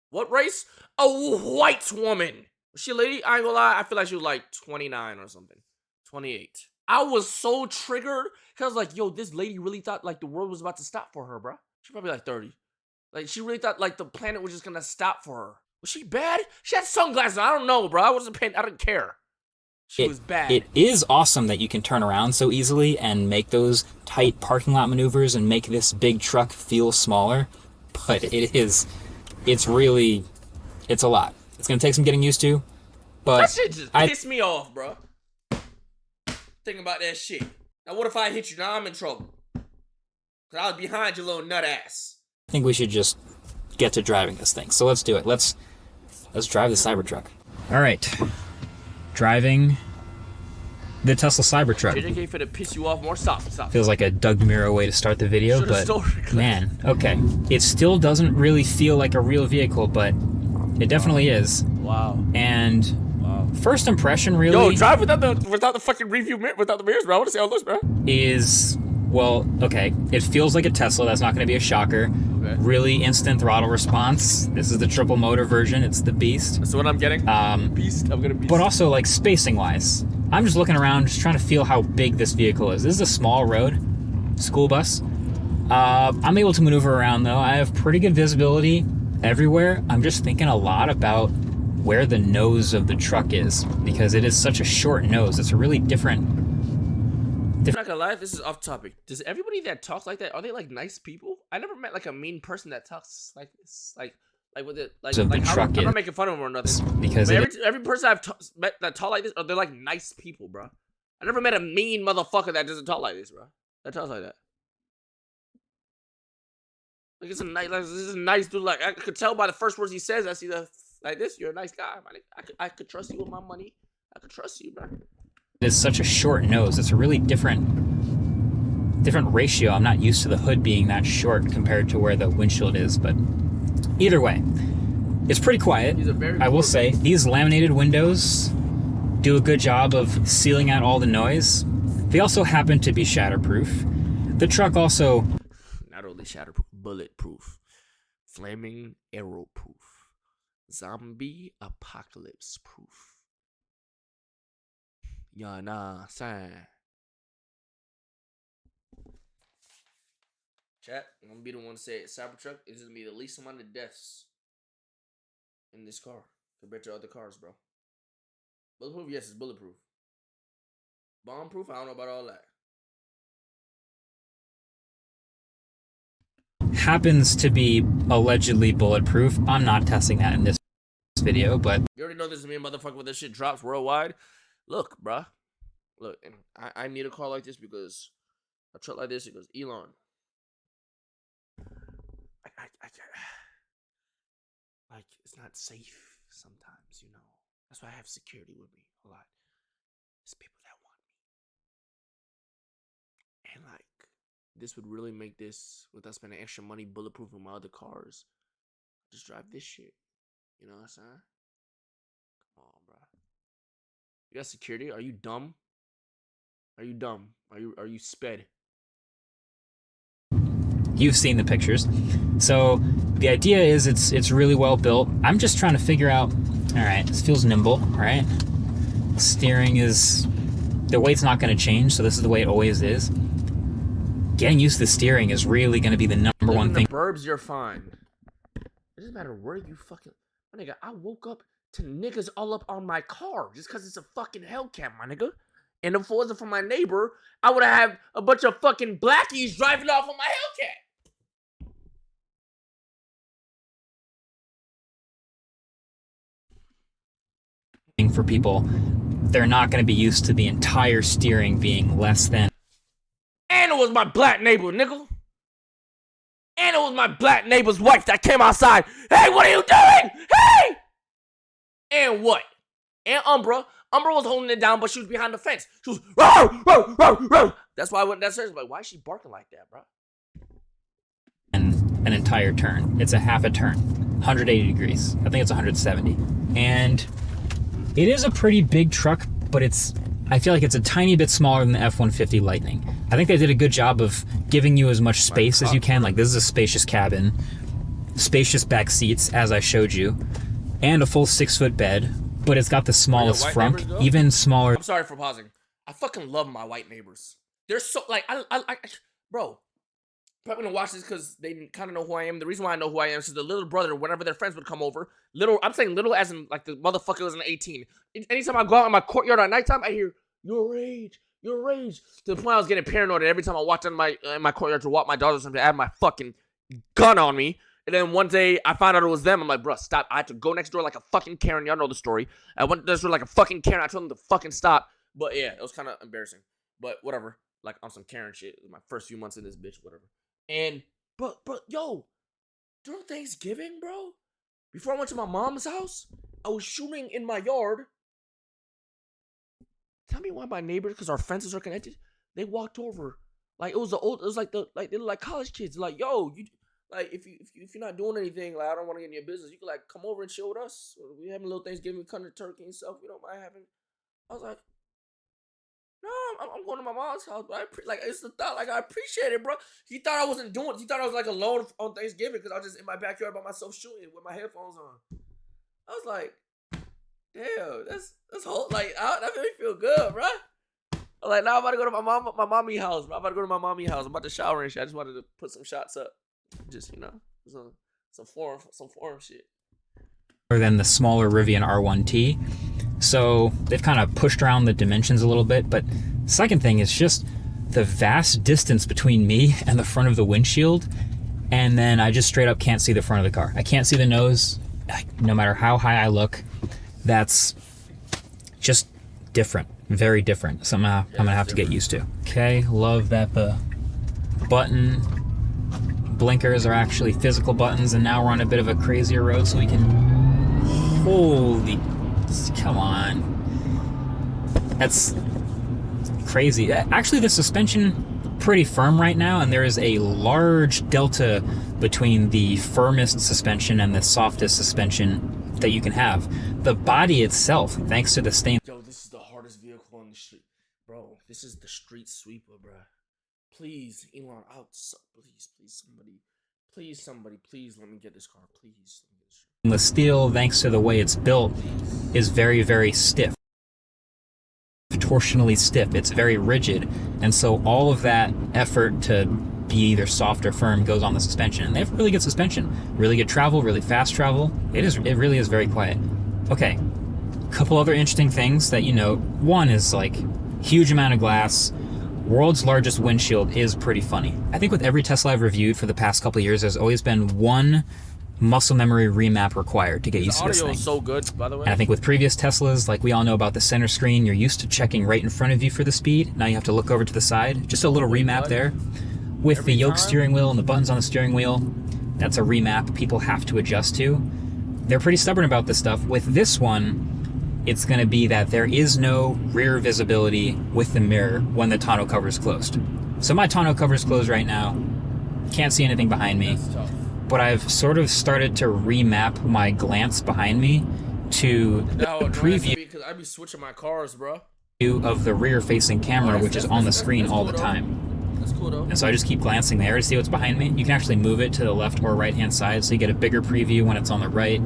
S2: What race? A white woman. Was she a lady? I ain't gonna lie. I feel like she was like 29 or something. 28. I was so triggered because I was like, yo, this lady really thought like the world was about to stop for her, bro. She's probably like 30. Like, she really thought like the planet was just gonna stop for her. Was she bad? She had sunglasses. I don't know, bro. I wasn't paying. I didn't care. She was bad. It
S1: is awesome that you can turn around so easily and make those tight parking lot maneuvers and make this big truck feel smaller. But it's a lot. It's going to take some getting used to. But
S2: that shit just pissed me off, bro. Thinking about that shit. Now, what if I hit you? Now I'm in trouble. Because I was behind you, little nut ass.
S1: I think we should just get to driving this thing. So let's do it. Let's drive the Cybertruck. All right. Driving the Tesla Cybertruck.
S2: JJK finna piss you off more. Stop.
S1: Feels like a Doug Miro way to start the video, but man, okay. It still doesn't really feel like a real vehicle, but it definitely is.
S2: Wow.
S1: And first impression, really.
S2: Yo, drive without the fucking review mirror, without the mirrors, bro. I want to see how it looks, bro.
S1: Is, well, okay. It feels like a Tesla. That's not going to be a shocker. Okay. Really instant throttle response. This is the triple motor version. It's the Beast.
S2: That's what I'm getting. Beast. I'm gonna Beast.
S1: But also, like, spacing wise, I'm just looking around, just trying to feel how big this vehicle is. This is a small road school bus. I'm able to maneuver around though. I have pretty good visibility everywhere. I'm just thinking a lot about where the nose of the truck is because it is such a short nose. It's a really different.
S2: I'm not gonna lie, this is off topic. Does everybody that talks like that, are they like nice people? I never met like a mean person that talks like this. Like with it, like I'm not making fun of them or nothing.
S1: Because
S2: every person I've met that talk like this, they're like nice people, bro. I never met a mean motherfucker that doesn't talk like this, bro. That talks like that. Like it's a nice, like this is a nice dude. Like I could tell by the first words he says, I see the like this. You're a nice guy, man. I could trust you with my money. I could trust you, bro.
S1: It's such a short nose. It's a really different ratio. I'm not used to the hood being that short compared to where the windshield is, but either way, it's pretty quiet. I will say these laminated windows do a good job of sealing out all the noise. They also happen to be shatterproof. The truck also...
S2: Not only shatterproof, bulletproof, flaming arrow proof, zombie apocalypse proof. Yeah, nah, sign. Chat, I'm gonna be the one to say it. Cybertruck is gonna be the least amount of deaths in this car compared to other cars, bro. Bulletproof, yes, it's bulletproof. Bomb-proof, I don't know about all that.
S1: happens to be allegedly bulletproof. I'm not testing that in this video, but...
S2: You already know this is me, motherfucker, when this shit drops worldwide. Look, bruh. Look, and I need a car like this because a truck like this, it goes, Elon. Like, it's not safe sometimes, you know. That's why I have security with me a lot. It's people that want me. And, like, this would really make this, without spending extra money, bulletproof in my other cars. Just drive this shit. You know what I'm saying? Come on, bro. You got security? Are you dumb? Are you dumb? Are you sped?
S1: You've seen the pictures. So the idea is it's really well built. I'm just trying to figure out, all right, this feels nimble, right? Steering is, the weight's not going to change, so this is the way it always is. Getting used to the steering is really going to be the number one thing.
S2: In the burbs, you're fine. It doesn't matter where you fucking... My nigga, I woke up to niggas all up on my car just because it's a fucking Hellcat, my nigga. And if it wasn't for my neighbor, I would have a bunch of fucking blackies driving off on my Hellcat.
S1: For people, they're not going to be used to the entire steering being less than.
S2: And it was my black neighbor, nigga. And it was my black neighbor's wife that came outside. Hey, what are you doing? Hey! And what? And Umbra was holding it down, but she was behind the fence. She was, row, row, row, row. That's why I went downstairs. Like, why is she barking like that, bro?
S1: And an entire turn. It's a half a turn. 180 degrees. I think it's 170. And it is a pretty big truck, but I feel like it's a tiny bit smaller than the F-150 Lightning. I think they did a good job of giving you as much space as you can. Like, this is a spacious cabin, spacious back seats, as I showed you, and a full 6-foot bed, but it's got the smallest front, even smaller.
S2: I'm sorry for pausing. I fucking love my white neighbors. They're so, like, bro, probably gonna watch this because they kind of know who I am. The reason why I know who I am is because the little brother, whenever their friends would come over, I'm saying little as in, like, the motherfucker was in 18. Anytime I go out in my courtyard at nighttime, I hear, your rage. To the point I was getting paranoid, and every time I walked in my courtyard to walk my daughter or something, I had my fucking gun on me. And then one day, I found out it was them. I'm like, bro, stop. I had to go next door like a fucking Karen. Y'all know the story. I went next door like a fucking Karen. I told them to fucking stop. But yeah, it was kind of embarrassing. But whatever. Like, on some Karen shit. It was my first few months in this bitch, whatever. And, bro, yo, during Thanksgiving, bro, before I went to my mom's house, I was shooting in my yard. Tell me why my neighbors, because our fences are connected, they walked over. Like, it was like they look like college kids. Like, yo, you, like, if you're not doing anything, like, I don't want to get in your business, you can, like, come over and chill with us. We having a little Thanksgiving, cutting the turkey and stuff. We don't mind having. I was like, no, I'm going to my mom's house, but it's the thought, like, I appreciate it, bro. He thought I wasn't doing, he thought I was, like, alone on Thanksgiving because I was just in my backyard by myself shooting with my headphones on. I was like, damn, that's whole, like, that made me feel good, bro. I'm like, now I'm about to go to my mommy house, bro. I'm about to shower and shit. I just wanted to put some shots up. Just, you know, some forum shit.
S1: Than the smaller Rivian R1T. So they've kind of pushed around the dimensions a little bit, but second thing is just the vast distance between me and the front of the windshield, and then I just straight up can't see the front of the car. I can't see the nose, no matter how high I look. That's just different, very different. Something I'm gonna have to get used to. Okay, love that the button blinkers are actually physical buttons, and now we're on a bit of a crazier road, so we can, holy, come on. That's crazy. Actually, the suspension pretty firm right now, and there is a large delta between the firmest suspension and the softest suspension that you can have. The body itself, thanks to the stain.
S2: Yo, this is the smartest vehicle on the street. Bro, this is the street sweeper, bro. Please, Elon, please, somebody, please let me get this car, please.
S1: The steel, thanks to the way it's built, is very, very stiff. Torsionally stiff. It's very rigid. And so all of that effort to be either soft or firm goes on the suspension. And they have really good suspension. Really good travel, really fast travel. It really is very quiet. Okay. Couple other interesting things that you note. One is like huge amount of glass. World's largest windshield is pretty funny. I think with every Tesla I've reviewed for the past couple of years, there's always been one muscle memory remap required to get used to this thing.
S2: The audio is so good, by the way.
S1: And I think with previous Teslas, like we all know about the center screen, you're used to checking right in front of you for the speed. Now you have to look over to the side. Just a little remap there. With the yoke steering wheel and the buttons on the steering wheel, that's a remap people have to adjust to. They're pretty stubborn about this stuff. With this one, it's going to be that there is no rear visibility with the mirror when the tonneau cover is closed. So my tonneau cover is closed right now. Can't see anything behind me.
S2: That's tough.
S1: But I've sort of started to remap my glance behind me to the preview
S2: because I be switching my cars, bro.
S1: Of the rear-facing camera, which is on the screen all the time.
S2: That's cool though.
S1: And so I just keep glancing there to see what's behind me. You can actually move it to the left or right-hand side, so you get a bigger preview when it's on the right,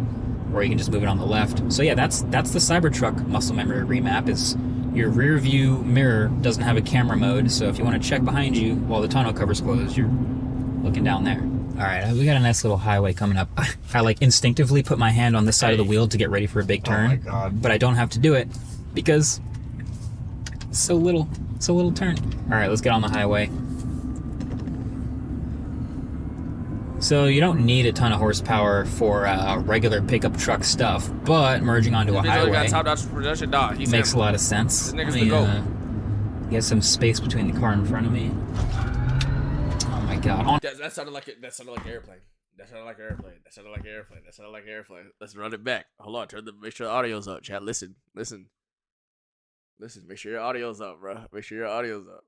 S1: or you can just move it on the left. So yeah, that's the Cybertruck muscle memory remap. Is your rear view mirror doesn't have a camera mode, so if you want to check behind you while the tonneau cover's closed, you're looking down there. All right, we got a nice little highway coming up. I like instinctively put my hand on this side of the wheel to get ready for a big turn.
S2: Oh my God.
S1: But I don't have to do it because it's so little turn. All right, let's get on the highway. So you don't need a ton of horsepower for regular pickup truck stuff, but merging onto a highway makes a lot of sense. Let me get some space between the car in front of me. God.
S2: That sounded like an airplane. That sounded like an airplane. Let's run it back. Hold on, make sure the audio's up, chat. Listen. Make sure your audio's up, bro. Make sure your audio's up.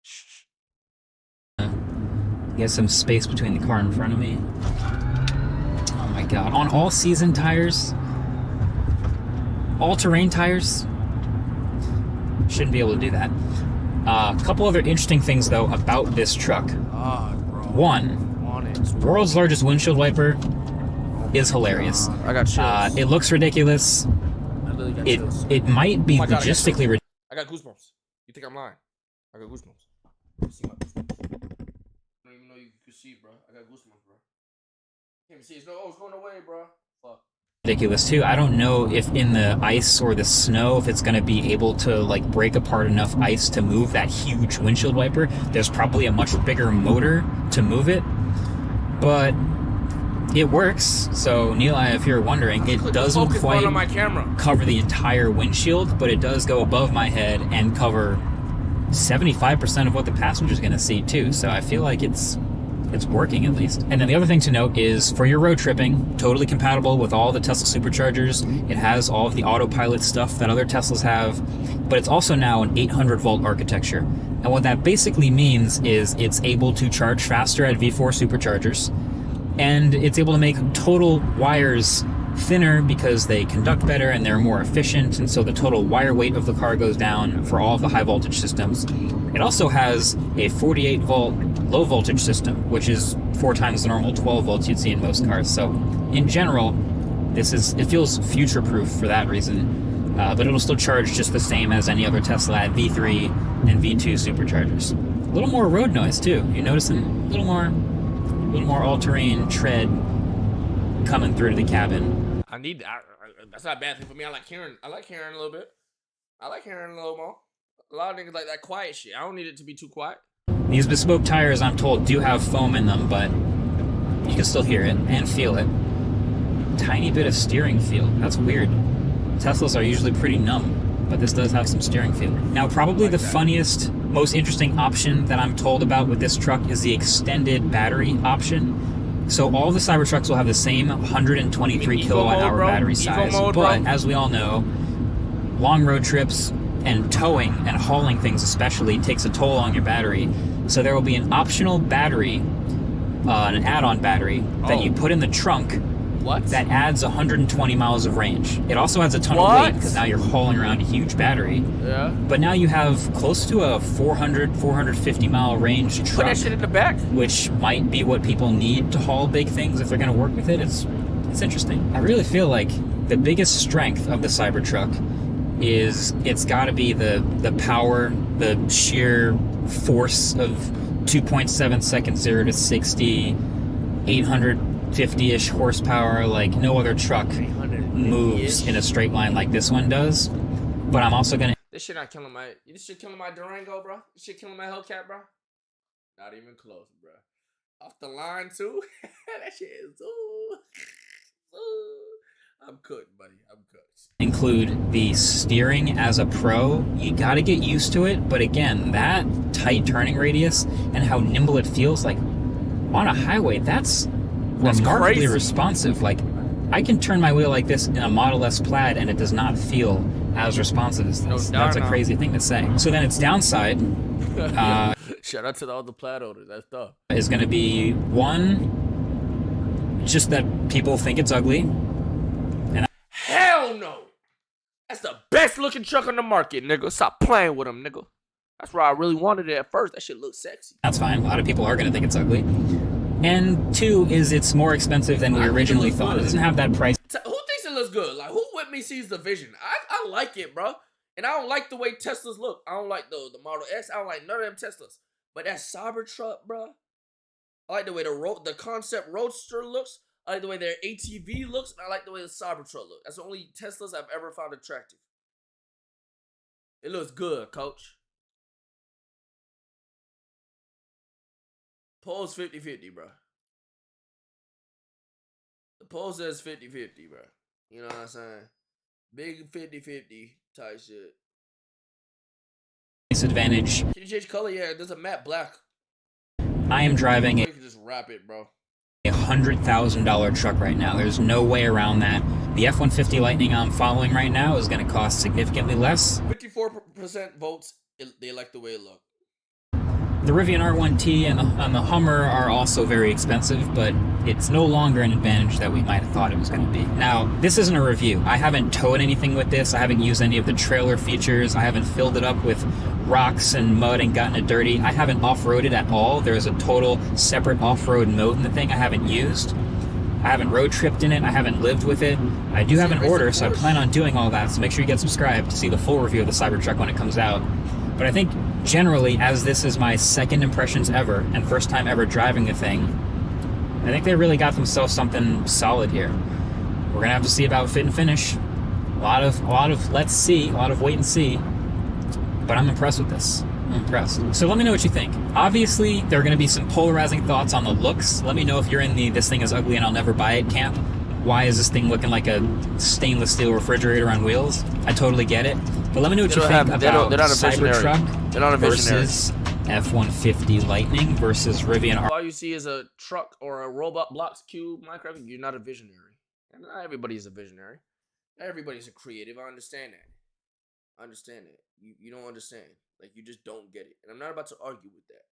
S2: Shh.
S1: Get some space between the car in front of me. Oh my God. On all season tires, all terrain tires, shouldn't be able to do that. A couple other interesting things, though, about this truck. One, world's largest windshield wiper is hilarious.
S2: I got chills.
S1: It looks ridiculous. It might be logistically ridiculous.
S2: I got goosebumps. You think I'm lying? I got goosebumps. You see my goosebumps? I don't even know you can see, bro. I got goosebumps, bro. Can't even see. It's going away, bro. Fuck.
S1: Ridiculous too. I don't know if in the ice or the snow if it's going to be able to like break apart enough ice to move that huge windshield wiper. There's probably a much bigger motor to move it, but it works. So Neeli, if you're wondering, it doesn't quite
S2: on my camera
S1: cover the entire windshield, but it does go above my head and cover 75% of what the passenger's going to see too. So I feel like it's working at least. And then the other thing to note is for your road tripping, totally compatible with all the Tesla superchargers. It has all of the autopilot stuff that other Teslas have, but it's also now an 800 volt architecture. And what that basically means is it's able to charge faster at V4 superchargers, and it's able to make total wires thinner because they conduct better and they're more efficient, and so the total wire weight of the car goes down for all of the high voltage systems. It also has a 48 volt low voltage system, which is 4 times the normal 12 volts you'd see in most cars. So in general, it feels future proof for that reason, but it'll still charge just the same as any other Tesla at V3 and V2 superchargers. A little more road noise too. You're noticing a little more all-terrain tread coming through to the cabin.
S2: That's not a bad thing for me. I like hearing a little bit. I like hearing a little more. A lot of niggas like that quiet shit. I don't need it to be too quiet.
S1: These bespoke tires, I'm told, do have foam in them, but you can still hear it and feel it. Tiny bit of steering feel. That's weird. Teslas are usually pretty numb, but this does have some steering feel. Now, probably the funniest, most interesting option that I'm told about with this truck is the extended battery option. So all the Cybertrucks will have the same 123 kilowatt hour battery size, but as we all know, long road trips and towing and hauling things especially takes a toll on your battery. So there will be an optional battery, an add-on battery that you put in the trunk
S2: What?
S1: that adds 120 miles of range. It also adds a ton of weight because now you're hauling around a huge battery.
S2: Yeah.
S1: But now you have close to a 450 mile range truck.
S2: Put that shit in the back.
S1: Which might be what people need to haul big things if they're going to work with it. It's interesting. I really feel like the biggest strength of the Cybertruck is it's got to be the power, the sheer force of 2.7 seconds 0 to 60, 850-ish horsepower. Like no other truck moves in a straight line like this one does. But I'm also gonna.
S2: This shit not killing my. This shit killing my Durango, bro. This shit killing my Hellcat, bro. Not even close, bro. Off the line too. That shit is. I'm cooked, buddy. I'm cooked.
S1: Include the steering as a pro. You got to get used to it, but again, that tight turning radius and how nimble it feels like on a highway, that's remarkably
S2: crazy.
S1: Responsive. Like I can turn my wheel like this in a Model S Plaid and it does not feel as responsive as this. That's a crazy thing to say. So then its downside
S2: shout out to all the Plaid owners. That's tough.
S1: Is going to be one, just that people think it's ugly.
S2: Hell no! That's the best looking truck on the market, nigga. Stop playing with them, nigga. That's where I really wanted it at first. That shit looks sexy.
S1: That's fine. A lot of people are going to think it's ugly. And two is it's more expensive than we originally thought. It doesn't have that price.
S2: Who thinks it looks good? Like, who with me sees the vision? I like it, bro. And I don't like the way Teslas look. I don't like the Model S. I don't like none of them Teslas. But that Cybertruck, bro. I like the way the concept Roadster looks. I like the way their ATV looks, and I like the way the Cybertruck looks. That's the only Teslas I've ever found attractive. It looks good, coach. Polls 50-50, bro. The poll says 50-50, bro. You know what I'm saying? Big 50-50 type shit.
S1: Disadvantage.
S2: Can you change color? Yeah, there's a matte black.
S1: I am driving
S2: You can just wrap it, bro.
S1: $100,000 truck right now. There's no way around that. The F-150 Lightning I'm following right now is going to cost significantly less.
S2: 54% votes, they like the way it looks.
S1: The Rivian R1T and the Hummer are also very expensive, but it's no longer an advantage that we might have thought it was going to be. Now, this isn't a review. I haven't towed anything with this. I haven't used any of the trailer features. I haven't filled it up with rocks and mud and gotten it dirty. I haven't off-roaded at all. There's a total separate off-road mode in the thing I haven't used. I haven't road tripped in it. I haven't lived with it. I do have an order, so I plan on doing all that, so make sure you get subscribed to see the full review of the Cybertruck when it comes out. But I think generally, as this is my second impressions ever and first time ever driving the thing, I think they really got themselves something solid here. We're gonna have to see about fit and finish. A lot of let's see, a lot of wait and see. But I'm impressed with this. I'm impressed. So let me know what you think. Obviously, there are gonna be some polarizing thoughts on the looks. Let me know if you're in the "this thing is ugly and I'll never buy it" camp. Why is this thing looking like a stainless steel refrigerator on wheels? I totally get it. But let me know what you think about Cybertruck versus F-150 Lightning versus Rivian R.
S2: All you see is a truck or a robot blocks cube Minecraft. You're not a visionary. And not everybody's a visionary. Not everybody's a creative. I understand that. I understand that. You don't understand. Like, you just don't get it. And I'm not about to argue with that.